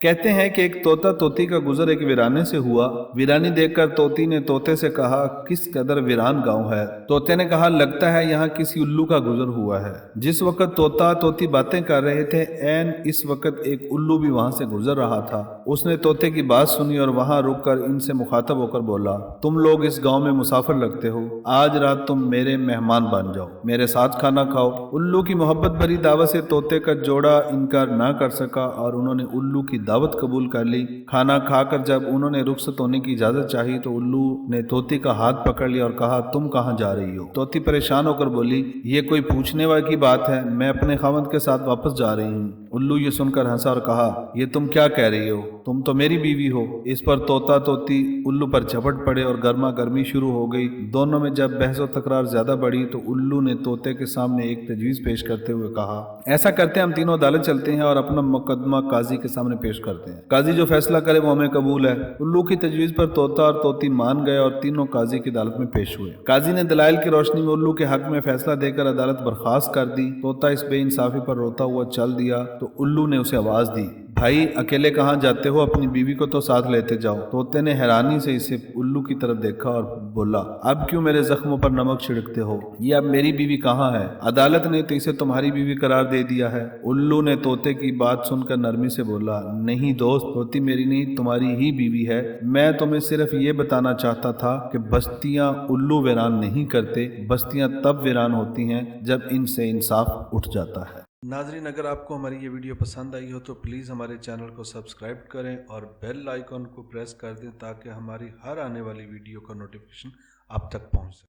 कहते हैं कि एक तोता तोती का गुजर एक वीराने से हुआ। वीरानी देखकर तोती ने तोते से कहा, किस कदर वीरान गांव है। तोते ने कहा, लगता है यहाँ किसी उल्लू का गुजर हुआ है। जिस वक्त तोता तोती बातें कर रहे थे, ऐन इस वक्त एक उल्लू भी वहां से गुजर रहा था। उसने तोते की बात सुनी और वहां रुककर इनसे मुखातब होकर बोला, तुम लोग इस गाँव में मुसाफिर लगते हो, आज रात तुम मेरे मेहमान बन जाओ, मेरे साथ खाना खाओ। उल्लू की मोहब्बत भरी दावत से तोते का जोड़ा इनकार ना कर सका और उन्होंने उल्लू की दावत कबूल कर ली। खाना खाकर जब उन्होंने रुखसत होने की इजाजत चाही तो उल्लू ने तोती का हाथ पकड़ लिया और कहा, तुम कहाँ जा रही हो। तोती परेशान होकर बोली, ये कोई पूछने वाली की बात है, मैं अपने खावंद के साथ वापस जा रही हूँ। उल्लू ये सुनकर हंसा और कहा, ये तुम क्या कह रही हो, तुम तो मेरी बीवी हो। इस पर तोता तोती उल्लू पर झपट पड़े और गर्मा गर्मी शुरू हो गई। दोनों में जब बहस और तकरार ज्यादा बढ़ी तो उल्लू ने तोते के सामने एक तजवीज पेश करते हुए कहा, ऐसा करते हम तीनों अदालत चलते हैं और अपना मुकदमा काजी के सामने पेश करते हैं। काजी जो फैसला करे वो हमें कबूल है। उल्लू की तजवीज पर तोता और तोती मान गए और तीनों काजी की अदालत में पेश हुए। काजी ने दलाइल की रोशनी में उल्लू के हक में फैसला देकर अदालत बर्खास्त कर दी। तोता इस बेइंसाफी पर रोता हुआ चल दिया तो उल्लू ने उसे आवाज दी, भाई अकेले कहाँ जाते हो, अपनी बीवी को तो साथ लेते जाओ। तोते ने हैरानी से इसे उल्लू की तरफ देखा और बोला, अब क्यों मेरे जख्मों पर नमक छिड़कते हो, ये अब मेरी बीवी कहाँ है, अदालत ने तो इसे तुम्हारी बीवी करार दे दिया है। उल्लू ने तोते की बात सुनकर नरमी से बोला, नहीं दोस्त, तोती मेरी नहीं तुम्हारी ही बीवी है। मैं तुम्हें सिर्फ ये बताना चाहता था कि बस्तियां उल्लू वीरान नहीं करते, बस्तियां तब वीरान होती हैं जब इनसे इंसाफ उठ जाता है। नाजरीन, अगर आपको हमारी ये वीडियो पसंद आई हो तो प्लीज़ हमारे चैनल को सब्सक्राइब करें और बेल आइकन को प्रेस कर दें ताकि हमारी हर आने वाली वीडियो का नोटिफिकेशन आप तक पहुंच सके।